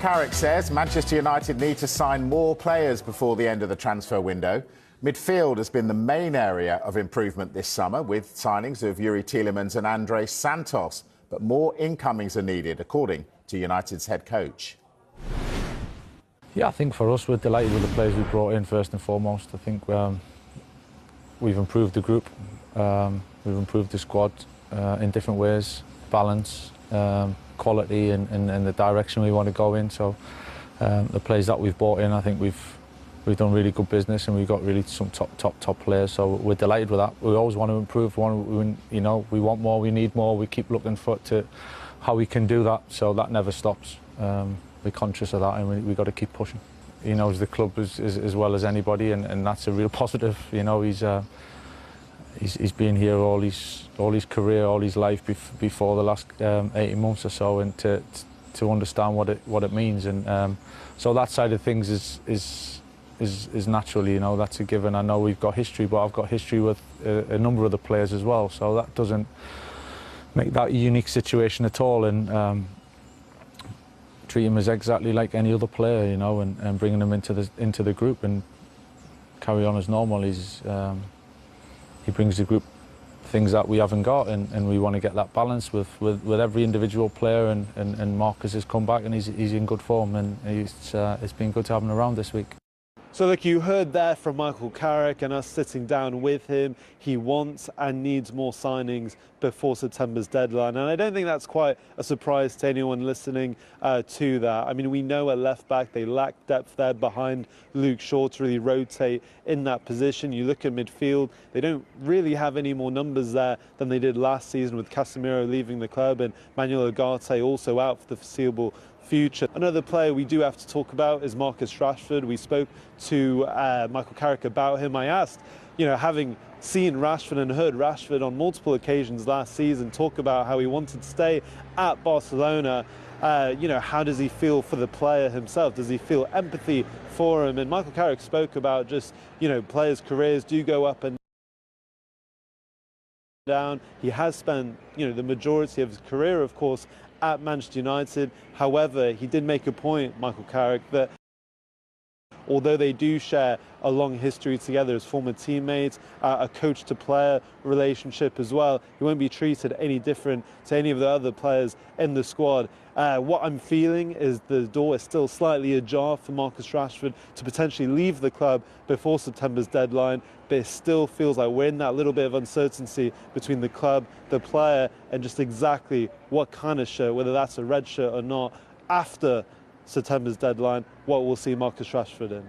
Carrick says Manchester United need to sign more players before the end of the transfer window. Midfield has been the main area of improvement this summer, with signings of Yuri Tielemans and Andre Santos. But more incomings are needed, according to United's head coach. Yeah, I think for us, we're delighted with the players we brought in first and foremost. I think we've improved the group, we've improved the squad in different ways, balance, quality and the direction we want to go in. So the players that we've brought in, I think we've done really good business and we've got really some top players. So we're delighted with that. We always want to improve. We want more. We need more. We keep looking to how we can do that. So that never stops. We're conscious of that, and we've got to keep pushing. He knows the club as well as anybody, and that's a real positive. You know, he's been here all his career, all his life before the last 18 months or so, and to understand what it means, and so that side of things is naturally, you know, that's a given. I know we've got history, but I've got history with a number of the players as well, so that doesn't make that a unique situation at all, and treat him as exactly like any other player, you know, and bringing him into the group and carry on as normal. He brings the group things that we haven't got, and we want to get that balance with every individual player, and Marcus has come back and he's in good form, and it's been good to have him around this week. So look, you heard there from Michael Carrick and us sitting down with him. He wants and needs more signings before September's deadline. And I don't think that's quite a surprise to anyone listening to that. I mean, we know at left back they lack depth there behind Luke Shaw to really rotate in that position. You look at midfield, they don't really have any more numbers there than they did last season, with Casemiro leaving the club and Manuel Ugarte also out for the foreseeable future. Another player we do have to talk about is Marcus Rashford. We spoke to Michael Carrick about him. I asked, you know, having seen Rashford and heard Rashford on multiple occasions last season talk about how he wanted to stay at Barcelona, you know, how does he feel for the player himself? Does he feel empathy for him? And Michael Carrick spoke about just, you know, players' careers do go up and down. He has spent, you know, the majority of his career, of course, at Manchester United. However, he did make a point, Michael Carrick, that although they do share a long history together as former teammates, a coach-to-player relationship as well, he won't be treated any different to any of the other players in the squad. What I'm feeling is the door is still slightly ajar for Marcus Rashford to potentially leave the club before September's deadline, but it still feels like we're in that little bit of uncertainty between the club, the player, and just exactly what kind of shirt, whether that's a red shirt or not, after September's deadline, what we'll see Marcus Rashford in.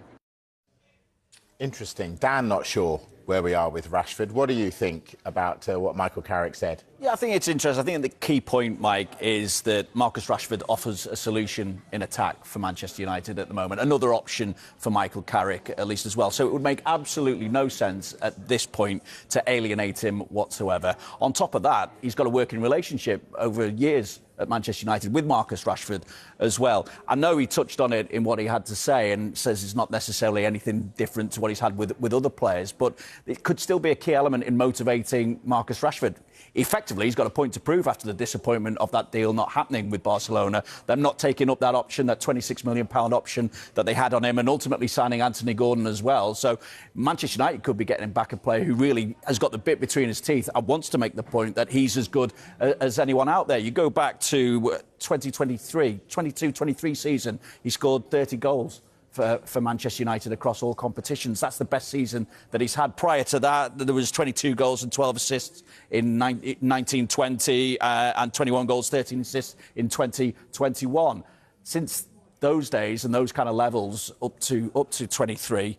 Interesting. Dan, not sure where we are with Rashford. What do you think about what Michael Carrick said? Yeah, I think it's interesting. I think the key point, Mike, is that Marcus Rashford offers a solution in attack for Manchester United at the moment. Another option for Michael Carrick, at least, as well. So it would make absolutely no sense at this point to alienate him whatsoever. On top of that, he's got a working relationship over years at Manchester United with Marcus Rashford as well. I know he touched on it in what he had to say and says it's not necessarily anything different to what he's had with other players, but it could still be a key element in motivating Marcus Rashford. Effectively, he's got a point to prove after the disappointment of that deal not happening with Barcelona, them not taking up that option, that £26 million option that they had on him, and ultimately signing Anthony Gordon as well. So Manchester United could be getting him back a player who really has got the bit between his teeth and wants to make the point that he's as good as anyone out there. You go back to 22-23 season, he scored 30 goals for Manchester United across all competitions. That's the best season that he's had. Prior to that, there was 22 goals and 12 assists in 1920 and 21 goals, 13 assists in 2021. Since those days and those kind of levels up to 23,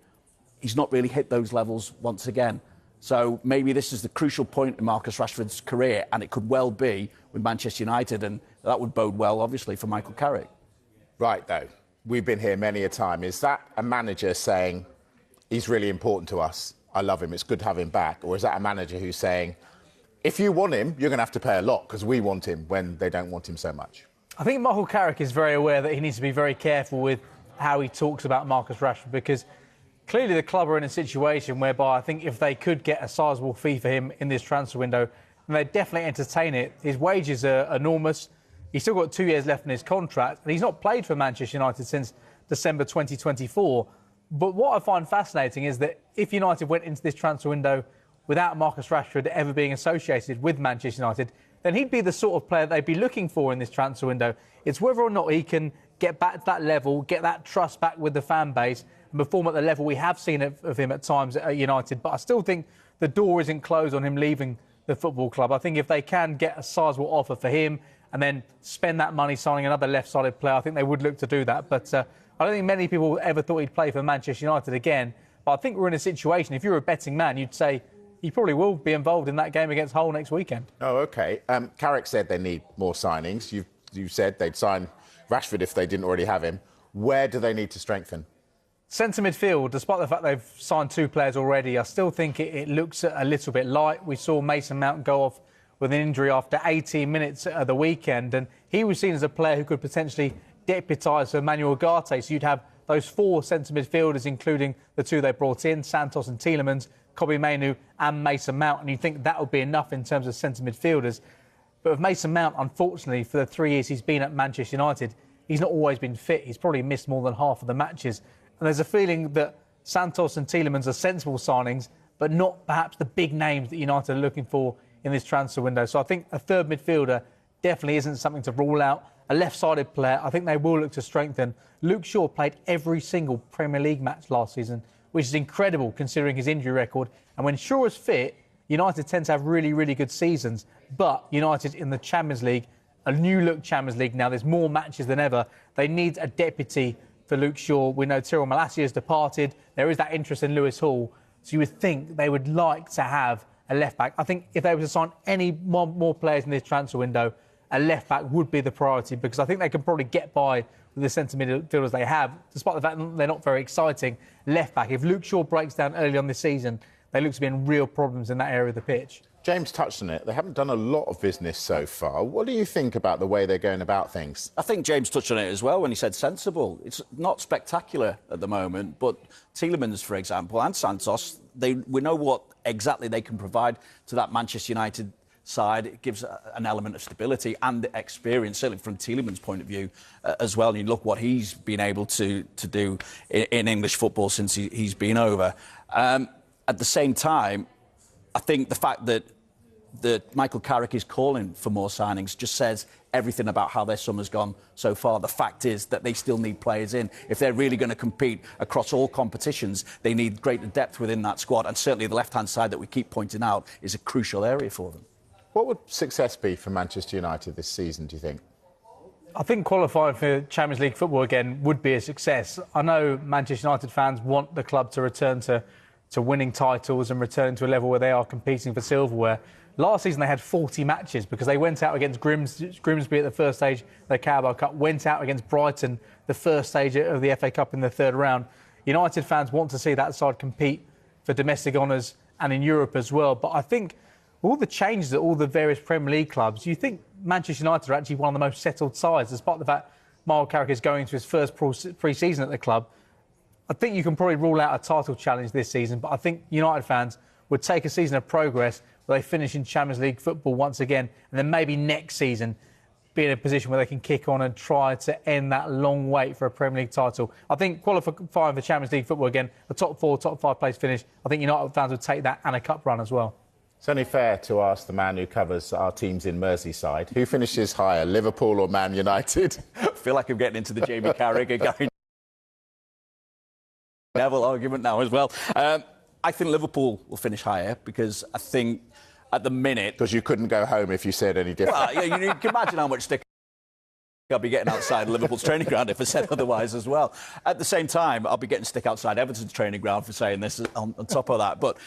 he's not really hit those levels once again. So maybe this is the crucial point in Marcus Rashford's career, and it could well be with Manchester United, and that would bode well, obviously, for Michael Carrick. Right, though. We've been here many a time. Is that a manager saying, he's really important to us, I love him, it's good to have him back? Or is that a manager who's saying, if you want him, you're going to have to pay a lot because we want him, when they don't want him so much? I think Michael Carrick is very aware that he needs to be very careful with how he talks about Marcus Rashford, because clearly the club are in a situation whereby I think if they could get a sizable fee for him in this transfer window, then they'd definitely entertain it. His wages are enormous. He's still got 2 years left in his contract, and he's not played for Manchester United since December 2024. But what I find fascinating is that if United went into this transfer window without Marcus Rashford ever being associated with Manchester United, then he'd be the sort of player they'd be looking for in this transfer window. It's whether or not he can get back to that level, get that trust back with the fan base, and perform at the level we have seen of him at times at United. But I still think the door isn't closed on him leaving the football club. I think if they can get a sizable offer for him and then spend that money signing another left-sided player, I think they would look to do that. But I don't think many people ever thought he'd play for Manchester United again. But I think we're in a situation, if you're a betting man, you'd say he probably will be involved in that game against Hull next weekend. Oh, OK. Carrick said they need more signings. You said they'd sign Rashford if they didn't already have him. Where do they need to strengthen? Centre midfield, despite the fact they've signed 2 players already, I still think it looks a little bit light. We saw Mason Mount go off with an injury after 18 minutes at the weekend, and he was seen as a player who could potentially deputise for Manuel Ugarte. So you'd have those 4 centre midfielders, including the 2 they brought in, Santos and Tielemans, Kobbie Mainoo and Mason Mount, and you think that would be enough in terms of centre midfielders. But with Mason Mount, unfortunately, for the 3 years he's been at Manchester United, he's not always been fit. He's probably missed more than half of the matches. And there's a feeling that Santos and Tielemans are sensible signings, but not perhaps the big names that United are looking for in this transfer window. So I think a third midfielder definitely isn't something to rule out. A left-sided player, I think they will look to strengthen. Luke Shaw played every single Premier League match last season, which is incredible considering his injury record. And when Shaw is fit, United tend to have really, really good seasons. But United in the Champions League, a new-look Champions League now, there's more matches than ever. They need a deputy for Luke Shaw. We know Tyrell Malacia has departed. There is that interest in Lewis Hall. So you would think they would like to have a left-back. I think if they were to sign any more players in this transfer window, a left-back would be the priority, because I think they can probably get by with the centre midfielders they have, despite the fact that they're not very exciting. Left-back, if Luke Shaw breaks down early on this season, they look to be in real problems in that area of the pitch. James touched on it. They haven't done a lot of business so far. What do you think about the way they're going about things? I think James touched on it as well when he said sensible. It's not spectacular at the moment, but Tielemans, for example, and Santos, we know what exactly they can provide to that Manchester United side. It gives an element of stability and experience, certainly from Tielemans' point of view as well. And you look what he's been able to do in English football since he's been over. At the same time, I think the fact that Michael Carrick is calling for more signings just says everything about how their summer's gone so far. The fact is that they still need players in. If they're really going to compete across all competitions, they need greater depth within that squad. And certainly the left-hand side that we keep pointing out is a crucial area for them. What would success be for Manchester United this season, do you think? I think qualifying for Champions League football again would be a success. I know Manchester United fans want the club to return to winning titles and return to a level where they are competing for silverware. Last season they had 40 matches because they went out against Grimsby at the first stage of the Carabao Cup, went out against Brighton the first stage of the FA Cup in the third round. United fans want to see that side compete for domestic honours and in Europe as well. But I think all the changes at all the various Premier League clubs, you think Manchester United are actually one of the most settled sides, despite the fact Michael Carrick is going to his first pre-season at the club. I think you can probably rule out a title challenge this season, but I think United fans would take a season of progress where they finish in Champions League football once again, and then maybe next season be in a position where they can kick on and try to end that long wait for a Premier League title. I think qualifying for Champions League football again, a top 4, top 5 place finish, I think United fans would take that and a cup run as well. It's only fair to ask the man who covers our teams in Merseyside, who finishes higher, Liverpool or Man United? I feel like I'm getting into the Jamie Carrick and Gary Neville argument now as well. I think Liverpool will finish higher because I think at the minute... Because you couldn't go home if you said any different. Well, yeah, you can imagine how much stick I'll be getting outside Liverpool's training ground if I said otherwise as well. At the same time, I'll be getting stick outside Everton's training ground for saying this on top of that. But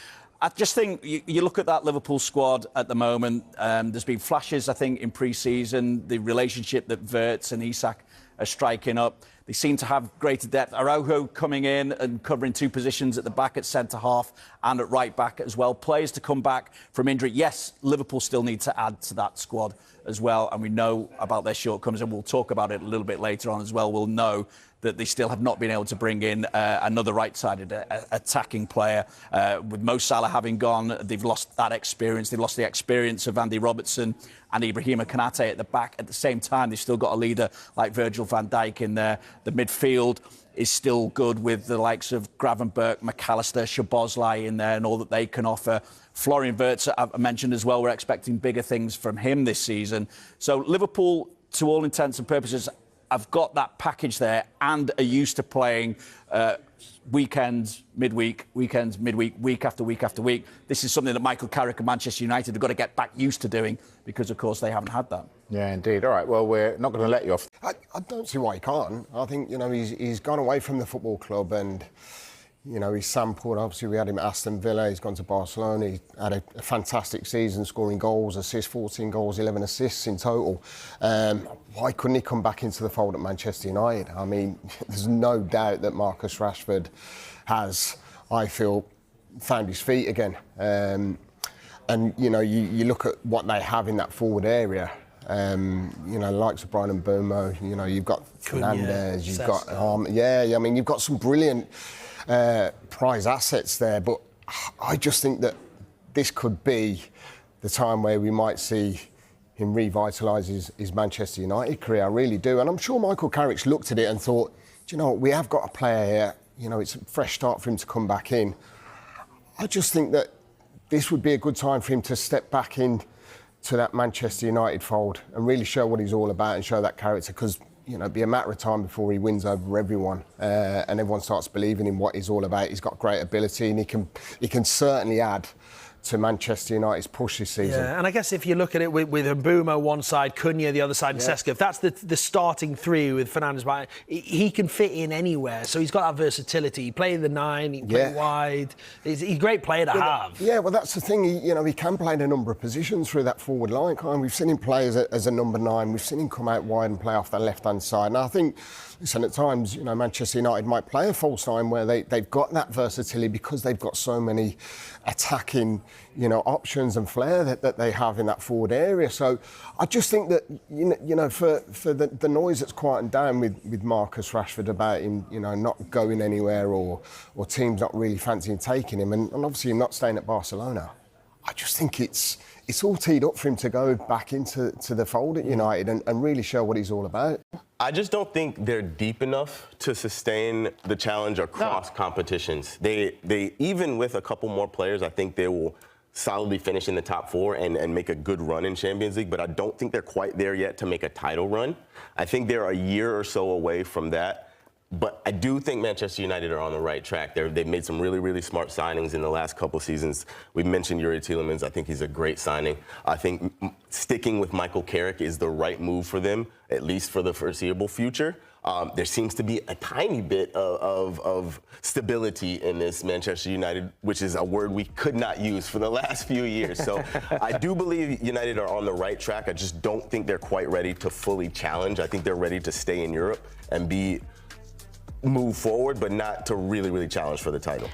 I just think you look at that Liverpool squad at the moment, there's been flashes, I think, in pre-season, the relationship that Wirtz and Isak are striking up. They seem to have greater depth. Araujo coming in and covering 2 positions at the back at centre-half and at right-back as well. Players to come back from injury. Yes, Liverpool still need to add to that squad as well, and we know about their shortcomings, and we'll talk about it a little bit later on as well. We'll know that they still have not been able to bring in another right-sided attacking player. With Mo Salah having gone, they've lost that experience. They've lost the experience of Andy Robertson and Ibrahima Konate at the back. At the same time, they've still got a leader like Virgil van Dijk in there. The midfield is still good with the likes of Gravenberch, McAllister, Szoboszlai in there and all that they can offer. Florian Wirtz, I mentioned as well, we're expecting bigger things from him this season. So Liverpool, to all intents and purposes, have got that package there and are used to playing weekends, midweek, week after week after week. This is something that Michael Carrick and Manchester United have got to get back used to doing because, of course, they haven't had that. Yeah, indeed. All right, well, we're not going to let you off. I don't see why he can't. I think, you know, he's gone away from the football club and, you know, he's sampled. Obviously, we had him at Aston Villa. He's gone to Barcelona. He had a fantastic season, scoring goals, assists, 14 goals, 11 assists in total. Why couldn't he come back into the fold at Manchester United? I mean, there's no doubt that Marcus Rashford has, I feel, found his feet again. And, you know, you look at what they have in that forward area. You know, likes of Brian Mbeumo, you know, you've got Fernandes, you've got I mean, you've got some brilliant prize assets there, but I just think that this could be the time where we might see him revitalise his Manchester United career. I really do, and I'm sure Michael Carrick's looked at it and thought, do you know what, we have got a player here, you know, it's a fresh start for him to come back in. I just think that this would be a good time for him to step back in to that Manchester United fold and really show what he's all about and show that character, because, you know, it'd be a matter of time before he wins over everyone and everyone starts believing in what he's all about. He's got great ability and he can certainly add to Manchester United's push this season. Yeah, and I guess if you look at it with Mbeumo one side, Cunha the other side, and Seska, if that's the starting 3 with Fernandes, he can fit in anywhere. So he's got that versatility. He play the 9, he can play wide. He's a great player to have. Yeah, well, that's the thing. He can play in a number of positions through that forward line. We've seen him play as a number 9. We've seen him come out wide and play off the left-hand side. And I think, listen, at times, you know, Manchester United might play a false 9 where they've got that versatility because they've got so many attacking, you know, options and flair that they have in that forward area. So I just think that, you know, for the noise that's quieting down with Marcus Rashford about him, you know, not going anywhere or teams not really fancying taking him, and obviously him not staying at Barcelona, I just think it's all teed up for him to go back into the fold at United and really show what he's all about. I just don't think they're deep enough to sustain the challenge across competitions. They even with a couple more players, I think they will solidly finish in the top 4 and make a good run in Champions League, but I don't think they're quite there yet to make a title run. I think they're a year or so away from that. But I do think Manchester United are on the right track. They've made some really, really smart signings in the last couple seasons. We mentioned Yuri Tielemans. I think he's a great signing. I think sticking with Michael Carrick is the right move for them, at least for the foreseeable future. There seems to be a tiny bit of stability in this Manchester United, which is a word we could not use for the last few years. So I do believe United are on the right track. I just don't think they're quite ready to fully challenge. I think they're ready to stay in Europe and move forward, but not to really, really challenge for the title.